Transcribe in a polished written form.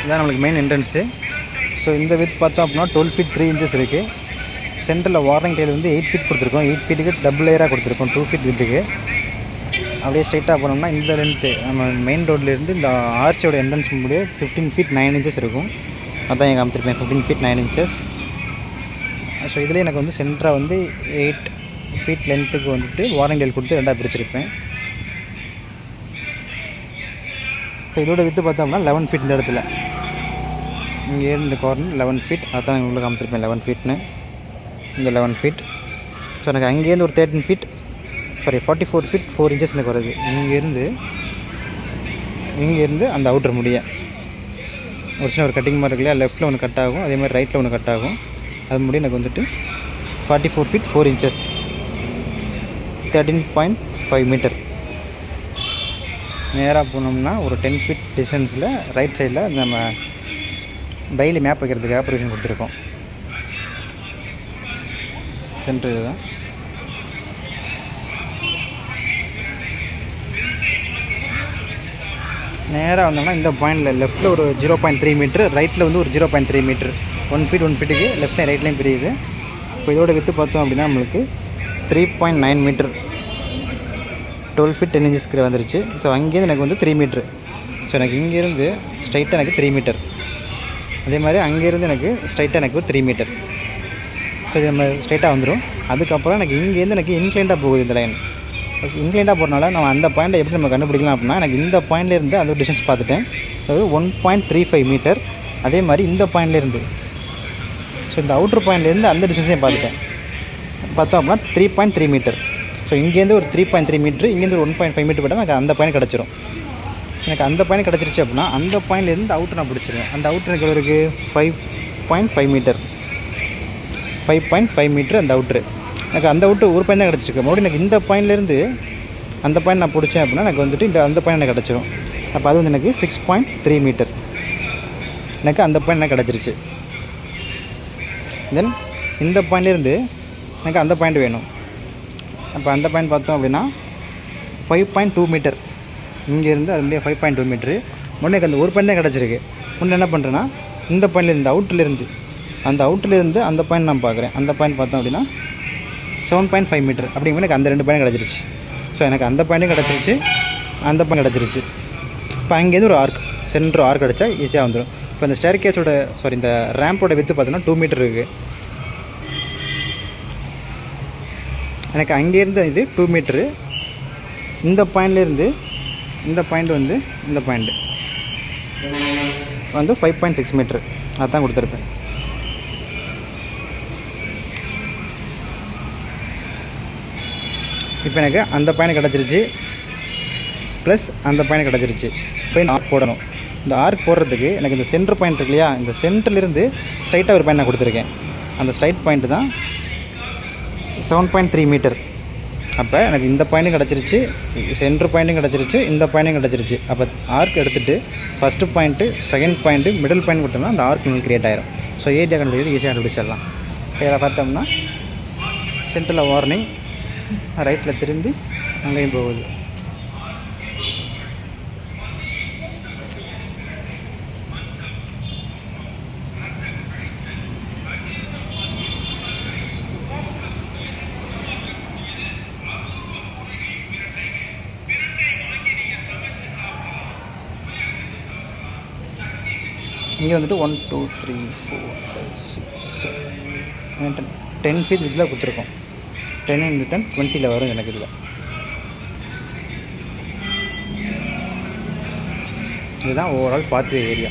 இதான் நம்மளுக்கு main entrance. So இந்த வித் பார்த்தோம் அப்படின்னா 12 feet 3 inches இருக்குது. சென்டரில் வார்னிங் டைல் வந்து 8 feet கொடுத்துருக்கோம். 8 feetக்கு டபுள் லேயராக கொடுத்துருக்கோம் 2 feet வித்துக்கு. அப்படியே ஸ்ட்ரைட்டாக போனோம்னா இந்த லென்த்து நம்ம மெயின் ரோட்லேருந்து இந்த ஆர்ச்சோட என்ட்ரன்ஸ் முடிய 15 feet 9 inches இருக்கும். அதான் எங்கள் காமிச்சிருப்பேன் 15 feet 9 inches. ஸோ இதில் எனக்கு வந்து சென்டராக வந்து 8 feet லென்த்துக்கு வந்துட்டு வார்னிங் டைல் கொடுத்து ரெண்டாக பிரிச்சிருப்பேன். ஸோ இதோட வித்து பார்த்தோம்னா 11 feet இந்த இடத்துல. இங்கே இந்த கார்னர் 11 feet. அதான் உங்களுக்கு காமிச்சிருப்பேன் 11 feetனு. இந்த 11 feet. ஸோ எனக்கு அங்கேருந்து ஒரு 13 feet 44 feet 4 inches எனக்கு வருது. இங்கேருந்து அந்த அவுட்டர் முடிய ஒரு சின்ன ஒரு கட்டிங் மாதிரி இருக்கு இல்லையா, லெஃப்ட்டில் ஒன்று கட் ஆகும், அதே மாதிரி ரைட்டில் ஒன்று கட் ஆகும். அது முடிய எனக்கு வந்துட்டு 44 feet 4 inches 13.5 meter. நேராக போனோம்னா ஒரு 10 feet டிஸ்டன்ஸில் ரைட் சைடில் நம்ம டெய்லி மேப் வைக்கிறதுக்காக ப்ரொவிஷன் கொடுத்துருக்கோம். சென்டர் இதுதான். நேராக வந்தோம்னா இந்த பாயிண்டில் லெஃப்ட்டில் ஒரு 0.3 meter, ரைட்டில் வந்து ஒரு 0.3 meter. 1 feet 1 feetக்கு லெஃப்ட்லையும் ரைட்லையும் பிரியுது. இப்போ இதோட வித்து பார்த்தோம் அப்படின்னா நம்மளுக்கு 3.9 meter 12 feet 10 inches வந்துருச்சு. ஸோ அங்கேருந்து எனக்கு வந்து 3 meter. ஸோ எனக்கு இங்கேருந்து ஸ்ட்ரைட்டாக எனக்கு 3 meter. அதே மாதிரி அங்கேருந்து எனக்கு ஸ்ட்ரைட்டாக எனக்கு ஒரு 3 meter. ஸோ இது நம்ம ஸ்ட்ரைட்டாக வந்துடும். அதுக்கப்புறம் எனக்கு இங்கேருந்து எனக்கு இன்க்ளைண்டாக போகுது இந்த லைன். இன்க்ளைண்டாக போகிறனால நம்ம அந்த பாயிண்ட்டை எப்படி நம்ம கண்டுபிடிக்கலாம் அப்படின்னா, எனக்கு இந்த பாயிண்ட்லேருந்து அந்த டிஸ்டன்ஸ் பார்த்துட்டேன். அதாவது 1.35 meter. அதே மாதிரி இந்த பாயிண்ட்லேருந்து, ஸோ இந்த அவுட்ரு பாயிண்ட்லேருந்து அந்த டிஸ்டன்ஸையும் பார்த்துட்டேன். பார்த்தோம் அப்படின்னா 3.3 meter. ஸோ இங்கேருந்து ஒரு 3.3 meter, இங்கேருந்து ஒரு 1.5 meter போட்டால் எனக்கு அந்த பாயிண்ட் கிடச்சிரும். எனக்கு அந்த பாயிண்ட் கிடச்சிருச்சு அப்படின்னா அந்த பாயிண்ட்லேருந்து அவுட்ரு நான் பிடிச்சிருவேன். அந்த அவுட்ரு எனக்கு இருக்குது 5.5 meter. 5.5 meter அந்த அவுட்ரு. எனக்கு அந்த அவுட்ரு ஒரு பாயிண்ட் தான் கிடச்சிருக்கு. மறுபடியும் எனக்கு இந்த பாயிண்ட்லேருந்து அந்த பாயிண்ட் நான் பிடிச்சேன் அப்படின்னா எனக்கு வந்துட்டு அந்த பாயிண்ட் எனக்கு கிடச்சிரும். அப்போ அது வந்து எனக்கு 6.3 meter. எனக்கு அந்த பாயிண்ட் எனக்கு கிடச்சிருச்சு. தென் இந்த பாயிண்ட்லேருந்து எனக்கு அந்த பாயிண்ட் வேணும். அப்போ அந்த பாயிண்ட் பார்த்தோம் அப்படின்னா 5.2 meter. இங்கேருந்து அது முடிய 5.2 meter. முன்னே அந்த ஒரு பாயிண்ட் தான் கிடச்சிருக்கு. முன்னே என்ன பண்ணுறேன்னா இந்த பாயிண்ட்லேருந்து அந்த அவுட்லேருந்து அந்த பாயிண்ட் நான் பார்க்குறேன். அந்த பாயிண்ட் பார்த்தோம் அப்படின்னா 7.5 meter. அப்படிங்கும்போது எனக்கு அந்த 2 பாயிண்ட் கிடச்சிருச்சு. ஸோ எனக்கு அந்த பாயிண்ட்டும் கிடச்சிருச்சு, அந்த பாயிண்ட் கிடச்சிருச்சு. இப்போ அங்கேருந்து ஒரு ஆர்க், சென்டர் ஆர்க் கிடச்சா ஈஸியாக வந்துடும். இப்போ இந்த ஸ்டேர் கேஸோட இந்த ரேம்போட வித்து பார்த்தோன்னா 2 meter இருக்குது. எனக்கு அங்கேருந்து இது 2 meter. இந்த பாயிண்ட்லேருந்து இந்த பாயிண்ட் வந்து இந்த பாயிண்ட் வந்து 5.6 meter. அதுதான் கொடுத்துருப்பேன். இப்போ எனக்கு அந்த பாயிண்ட் கிடச்சிருச்சு, ப்ளஸ் அந்த பாயிண்ட் கிடச்சிருச்சு. இப்போ இந்த ஆர்க் போடணும். இந்த ஆர்க் போடுறதுக்கு எனக்கு இந்த சென்டர் பாயிண்ட் இருக்கு இல்லையா, இந்த சென்டர்லேருந்து ஸ்ட்ரைட்டாக ஒரு பாயிண்ட் நான் கொடுத்துருக்கேன். அந்த ஸ்ட்ரைட் பாயிண்ட் தான் 7.3 meter. அப்போ எனக்கு இந்த பாயிண்ட்டும் கிடச்சிருச்சு, சென்டர் பாயிண்ட்டும் கிடச்சிருச்சு, இந்த பாயிண்ட்டும் கிடச்சிருச்சு. அப்போ ஆர்க் எடுத்துகிட்டு first point, second point, middle point கொடுத்தோம்னா அந்த ஆர்க் உங்களுக்கு க்ரியேட் ஆயிரும். ஸோ ஏரியா கண்டுபிடிக்கிறது ஈஸியாக கண்டுபிடிச்சிடலாம். இப்போ இதில் பார்த்தோம்னா சென்டரில் வார்னிங், ரைட்டில் திரும்பி அங்கேயும் போகுது. இங்கே வந்துட்டு 1 2 3 4 5 6 7 10 feet இதில் கொடுத்துருக்கோம். 10 into 10 20 வரும் எனக்கு இதில். இதுதான் ஓவரால் பாத்வே ஏரியா.